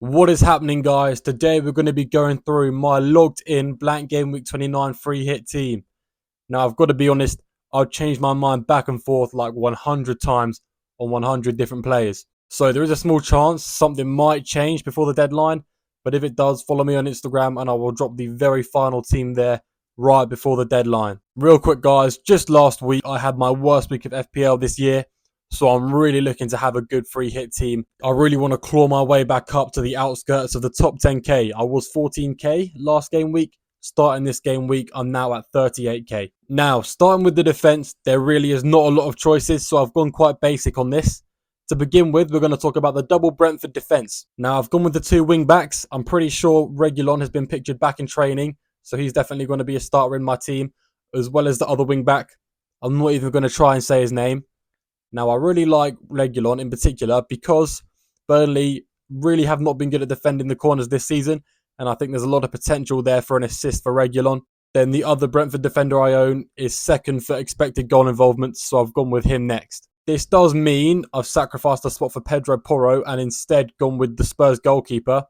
What is happening, guys? Today we're going to be going through my logged in blank game week 29 free hit team. Now, I've got to be honest, I've changed my mind back and forth like 100 times on 100 different players. So there is a small chance something might change before the deadline. But if it does, follow me on Instagram and I will drop the very final team there right before the deadline. Real quick, guys, just last week I had my worst week of FPL this year. So I'm really looking to have a good free hit team. I really want to claw my way back up to the outskirts of the top 10k. I was 14k last game week. Starting this game week, I'm now at 38k. Now, starting with the defense, there really is not a lot of choices, so I've gone quite basic on this. To begin with, we're going to talk about the double Brentford defense. Now, I've gone with the two wing backs. I'm pretty sure Reguilon has been pictured back in training, so he's definitely going to be a starter in my team, as well as the other wing back. I'm not even going to try and say his name. Now, I really like Reguilon in particular because Burnley really have not been good at defending the corners this season, and I think there's a lot of potential there for an assist for Reguilon. Then the other Brentford defender I own is second for expected goal involvement, so I've gone with him next. This does mean I've sacrificed a spot for Pedro Porro and instead gone with the Spurs goalkeeper.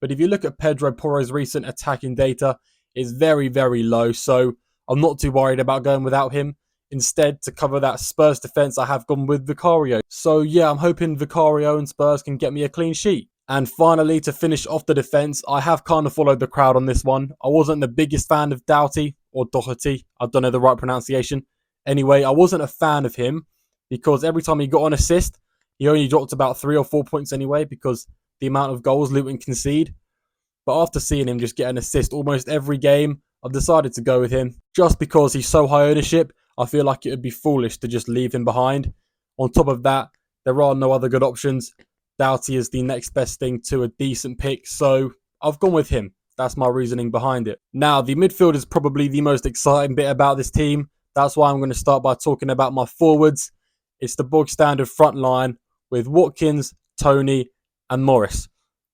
But if you look at Pedro Porro's recent attacking data, it's very, very low, so I'm not too worried about going without him. Instead, to cover that Spurs defence, I have gone with Vicario. So yeah, I'm hoping Vicario and Spurs can get me a clean sheet. And finally, to finish off the defence, I have kind of followed the crowd on this one. I wasn't the biggest fan of Doughty, or Doherty. I don't know the right pronunciation. Anyway, I wasn't a fan of him because every time he got an assist, he only dropped about 3 or 4 points anyway because the amount of goals Luton concede. But after seeing him just get an assist almost every game, I've decided to go with him. Just because he's so high ownership, I feel like it would be foolish to just leave him behind. On top of that, there are no other good options. Doughty is the next best thing to a decent pick, so I've gone with him. That's my reasoning behind it. Now, the midfield is probably the most exciting bit about this team. That's why I'm going to start by talking about my forwards. It's the bog standard front line with Watkins, Toney, and Morris.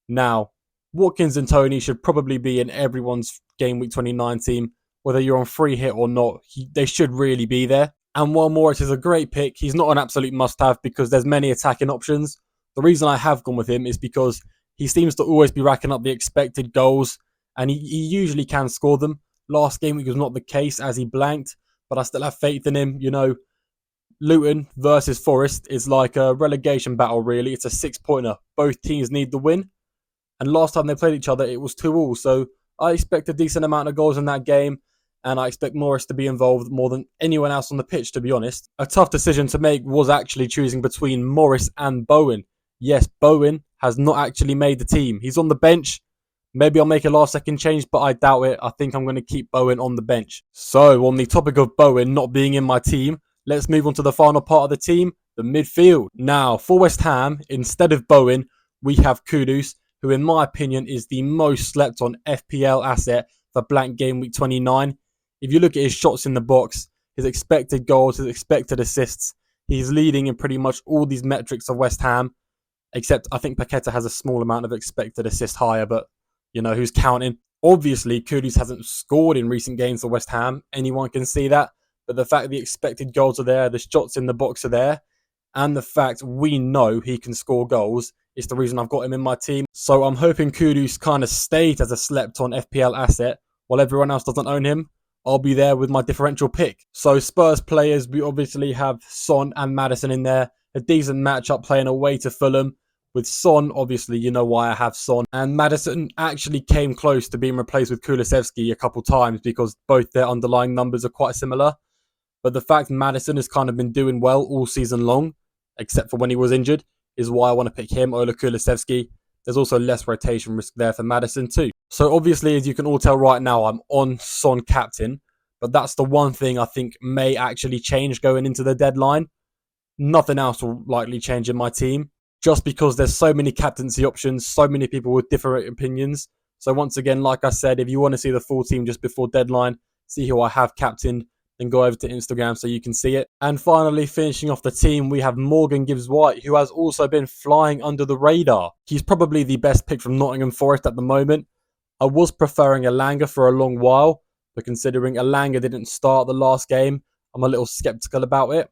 Now, Watkins and Toney should probably be in everyone's Game Week 29 team. Whether you're on free hit or not, they should really be there. And while Morris is a great pick, he's not an absolute must-have because there's many attacking options. The reason I have gone with him is because he seems to always be racking up the expected goals, and he usually can score them. Last game week was not the case as he blanked, but I still have faith in him. You know, Luton versus Forest is like a relegation battle, really. It's a 6-pointer. Both teams need the win. And last time they played each other, it was 2-2. So I expect a decent amount of goals in that game. And I expect Morris to be involved more than anyone else on the pitch, to be honest. A tough decision to make was actually choosing between Morris and Bowen. Yes, Bowen has not actually made the team. He's on the bench. Maybe I'll make a last-second change, but I doubt it. I think I'm going to keep Bowen on the bench. So, on the topic of Bowen not being in my team, let's move on to the final part of the team, the midfield. Now, for West Ham, instead of Bowen, we have Kudus, who in my opinion is the most slept on FPL asset for blank game week 29. If you look at his shots in the box, his expected goals, his expected assists, he's leading in pretty much all these metrics of West Ham, except I think Paqueta has a small amount of expected assist higher, but you know, who's counting? Obviously, Kudus hasn't scored in recent games for West Ham. Anyone can see that. But the fact the expected goals are there, the shots in the box are there, and the fact we know he can score goals is the reason I've got him in my team. So I'm hoping Kudus kind of stays as a slept on FPL asset while everyone else doesn't own him. I'll be there with my differential pick. So Spurs players, we obviously have Son and Maddison in there. A decent matchup playing away to Fulham. With Son, obviously, you know why I have Son. And Maddison actually came close to being replaced with Kulusevski a couple times because both their underlying numbers are quite similar. But the fact Maddison has kind of been doing well all season long, except for when he was injured, is why I want to pick him over Kulusevski. There's also less rotation risk there for Maddison too. So obviously, as you can all tell right now, I'm on Son captain. But that's the one thing I think may actually change going into the deadline. Nothing else will likely change in my team. Just because there's so many captaincy options, so many people with different opinions. So once again, like I said, if you want to see the full team just before deadline, see who I have captained, then go over to Instagram so you can see it. And finally, finishing off the team, we have Morgan Gibbs-White, who has also been flying under the radar. He's probably the best pick from Nottingham Forest at the moment. I was preferring Elanga for a long while, but considering Elanga didn't start the last game, I'm a little skeptical about it.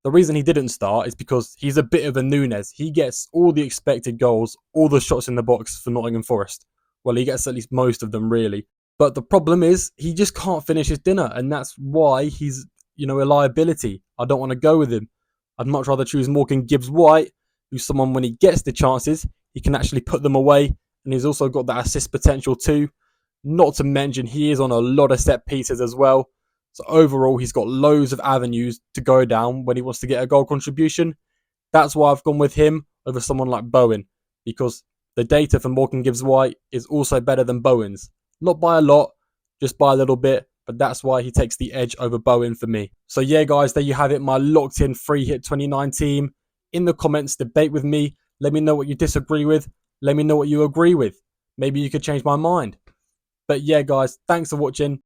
The reason he didn't start is because he's a bit of a Nunes. He gets all the expected goals, all the shots in the box for Nottingham Forest. Well, he gets at least most of them, really. But the problem is he just can't finish his dinner, and that's why he's, a liability. I don't want to go with him. I'd much rather choose Morgan Gibbs-White, who's someone when he gets the chances, he can actually put them away, and he's also got that assist potential too. Not to mention he is on a lot of set pieces as well. So overall, he's got loads of avenues to go down when he wants to get a goal contribution. That's why I've gone with him over someone like Bowen, because the data for Morgan Gibbs-White is also better than Bowen's. Not by a lot, just by a little bit, but that's why he takes the edge over Bowen for me. So yeah, guys, there you have it, my locked-in free hit 29 team. In the comments, debate with me. Let me know what you disagree with. Let me know what you agree with. Maybe you could change my mind. But yeah, guys, thanks for watching.